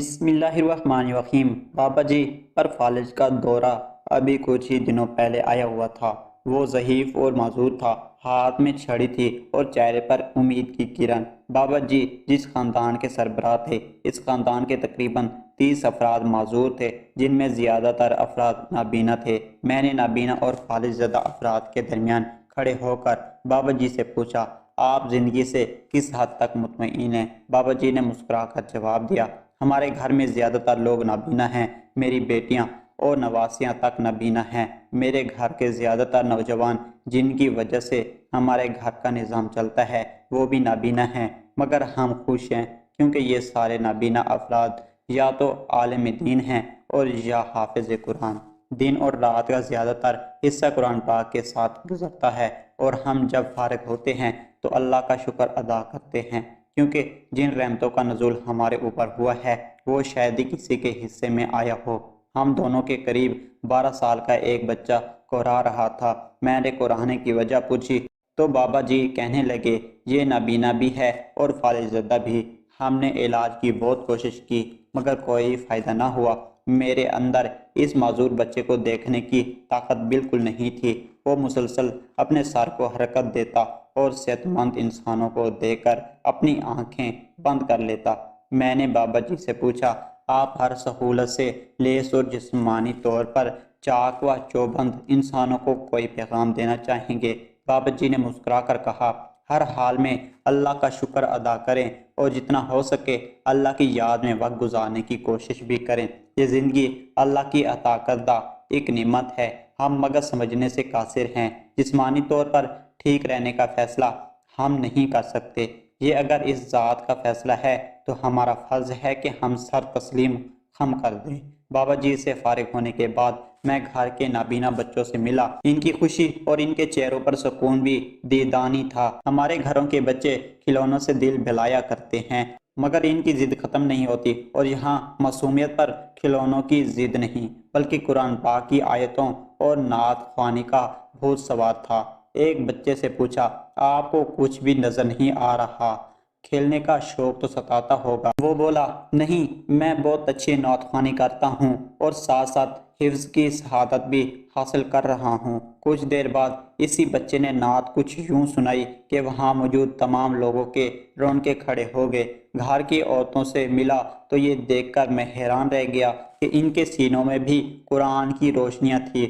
بسم اللہ الرحمن الرحیم۔ بابا جی پر فالج کا دورہ ابھی کچھ ہی دنوں پہلے آیا ہوا تھا۔ وہ ضعیف اور معذور تھا، ہاتھ میں چھڑی تھی اور چہرے پر امید کی کرن۔ بابا جی جس خاندان کے سربراہ تھے، اس خاندان کے تقریباً 30 افراد معذور تھے، جن میں زیادہ تر افراد نابینا تھے۔ میں نے نابینا اور فالج زدہ افراد کے درمیان کھڑے ہو کر بابا جی سے پوچھا، آپ زندگی سے کس حد تک مطمئن ہیں؟ بابا جی نے مسکرا کر جواب دیا، ہمارے گھر میں زیادہ تر لوگ نابینا ہیں، میری بیٹیاں اور نواسیاں تک نابینا ہیں۔ میرے گھر کے زیادہ تر نوجوان جن کی وجہ سے ہمارے گھر کا نظام چلتا ہے وہ بھی نابینا ہیں، مگر ہم خوش ہیں کیونکہ یہ سارے نابینا افراد یا تو عالم دین ہیں اور یا حافظ قرآن۔ دن اور رات کا زیادہ تر حصہ قرآن پاک کے ساتھ گزرتا ہے، اور ہم جب فارغ ہوتے ہیں تو اللہ کا شکر ادا کرتے ہیں، کیونکہ جن رحمتوں کا نزول ہمارے اوپر ہوا ہے وہ شاید ہی کسی کے حصے میں آیا ہو۔ ہم دونوں کے قریب 12 سال کا ایک بچہ قرآ رہا تھا۔ میں نے قرآن کی وجہ پوچھی تو بابا جی کہنے لگے، یہ نابینا بھی ہے اور فالج زدہ بھی۔ ہم نے علاج کی بہت کوشش کی مگر کوئی فائدہ نہ ہوا۔ میرے اندر اس معذور بچے کو دیکھنے کی طاقت بالکل نہیں تھی۔ وہ مسلسل اپنے سر کو حرکت دیتا اور صحت مند انسانوں کو دیکھ کر اپنی آنکھیں بند کر لیتا۔ میں نے بابا جی سے پوچھا، آپ ہر سہولت سے لیس اور جسمانی طور پر چاق و چوبند انسانوں کو کوئی پیغام دینا چاہیں گے؟ بابا جی نے مسکرا کر کہا، ہر حال میں اللہ کا شکر ادا کریں اور جتنا ہو سکے اللہ کی یاد میں وقت گزارنے کی کوشش بھی کریں۔ یہ زندگی اللہ کی عطا کردہ ایک نعمت ہے، ہم مگر سمجھنے سے قاصر ہیں۔ جسمانی طور پر ٹھیک رہنے کا فیصلہ ہم نہیں کر سکتے، یہ اگر اس ذات کا فیصلہ ہے تو ہمارا فرض ہے کہ ہم سر تسلیم خم کر دیں۔ بابا جی سے فارغ ہونے کے بعد میں گھر کے نابینا بچوں سے ملا۔ ان کی خوشی اور ان کے چہروں پر سکون بھی دیدانی تھا۔ ہمارے گھروں کے بچے کھلونوں سے دل بہلایا کرتے ہیں مگر ان کی ضد ختم نہیں ہوتی، اور یہاں معصومیت پر کھلونوں کی ضد نہیں بلکہ قرآن پاک کی آیتوں اور نعت خوانی کا بھوت سوار تھا۔ ایک بچے سے پوچھا، آپ کو کچھ بھی نظر نہیں آ رہا؟ کھیلنے کا شوق تو ستاتا ہوگا۔ وہ بولا، نہیں، میں بہت اچھی نعت خوانی کرتا ہوں اور ساتھ ساتھ حفظ کی شہادت بھی حاصل کر رہا ہوں۔ کچھ دیر بعد اسی بچے نے نعت کچھ یوں سنائی کہ وہاں موجود تمام لوگوں کے رونقیں کھڑے ہو گئے۔ گھر کی عورتوں سے ملا تو یہ دیکھ کر میں حیران رہ گیا کہ ان کے سینوں میں بھی قرآن کی روشنیاں تھیں،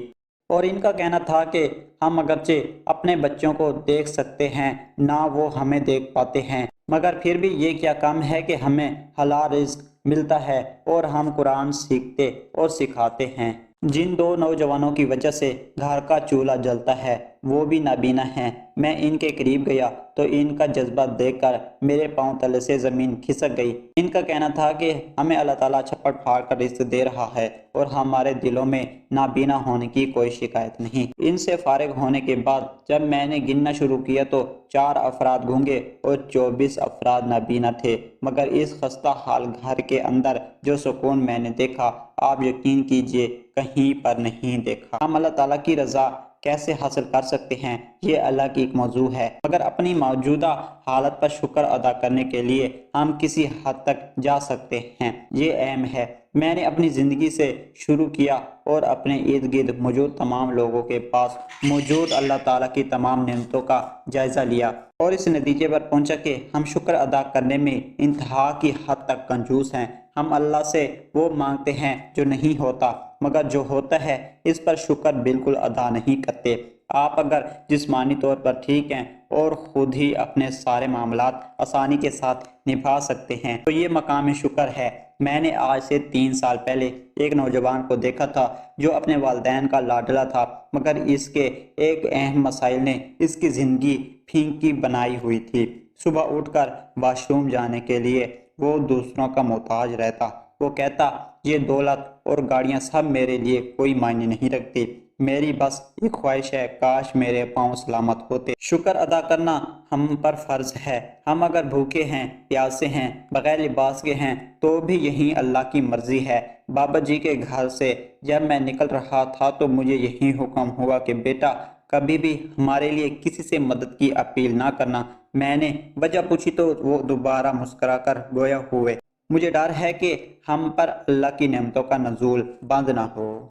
اور ان کا کہنا تھا کہ ہم اگرچہ اپنے بچوں کو دیکھ سکتے ہیں نہ وہ ہمیں دیکھ پاتے ہیں، مگر پھر بھی یہ کیا کم ہے کہ ہمیں حلال رزق ملتا ہے اور ہم قرآن سیکھتے اور سکھاتے ہیں۔ جن دو نوجوانوں کی وجہ سے گھر کا چولہا جلتا ہے وہ بھی نابینا ہیں۔ میں ان کے قریب گیا تو ان کا جذبہ دیکھ کر میرے پاؤں تلے سے زمین کھسک گئی۔ ان کا کہنا تھا کہ ہمیں اللہ تعالیٰ چھپڑ پھاڑ کر رزق دے رہا ہے اور ہمارے دلوں میں نابینا ہونے کی کوئی شکایت نہیں۔ ان سے فارغ ہونے کے بعد جب میں نے گننا شروع کیا تو 4 افراد گونگے اور 24 افراد نابینا تھے، مگر اس خستہ حال گھر کے اندر جو سکون میں نے دیکھا آپ یقین کیجئے کہیں پر نہیں دیکھا۔ ہم اللہ تعالیٰ کی رضا کیسے حاصل کر سکتے ہیں یہ اللہ کی ایک موضوع ہے، مگر اپنی موجودہ حالت پر شکر ادا کرنے کے لیے ہم کسی حد تک جا سکتے ہیں، یہ اہم ہے۔ میں نے اپنی زندگی سے شروع کیا اور اپنے ارد گرد موجود تمام لوگوں کے پاس موجود اللہ تعالیٰ کی تمام نعمتوں کا جائزہ لیا اور اس نتیجے پر پہنچا کہ ہم شکر ادا کرنے میں انتہا کی حد تک کنجوس ہیں۔ ہم اللہ سے وہ مانگتے ہیں جو نہیں ہوتا، مگر جو ہوتا ہے اس پر شکر بالکل ادا نہیں کرتے۔ آپ اگر جسمانی طور پر ٹھیک ہیں اور خود ہی اپنے سارے معاملات آسانی کے ساتھ نبھا سکتے ہیں تو یہ مقام شکر ہے۔ میں نے آج سے 3 سال پہلے ایک نوجوان کو دیکھا تھا جو اپنے والدین کا لاڈلا تھا، مگر اس کے ایک اہم مسائل نے اس کی زندگی پھیکی بنائی ہوئی تھی۔ صبح اٹھ کر واش روم جانے کے لیے وہ دوسروں کا محتاج رہتا۔ وہ کہتا، یہ دولت اور گاڑیاں سب میرے لیے کوئی معنی نہیں رکھتی، میری بس ایک خواہش ہے کاش میرے پاؤں سلامت ہوتے۔ شکر ادا کرنا ہم پر فرض ہے۔ ہم اگر بھوکے ہیں، پیاسے ہیں، بغیر لباس کے ہیں تو بھی یہی اللہ کی مرضی ہے۔ بابا جی کے گھر سے جب میں نکل رہا تھا تو مجھے یہی حکم ہوا کہ بیٹا کبھی بھی ہمارے لیے کسی سے مدد کی اپیل نہ کرنا۔ میں نے وجہ پوچھی تو وہ دوبارہ مسکرا کر گویا ہوئے مجھے ڈر ہے کہ ہم پر اللہ کی نعمتوں کا نزول بند نہ ہو۔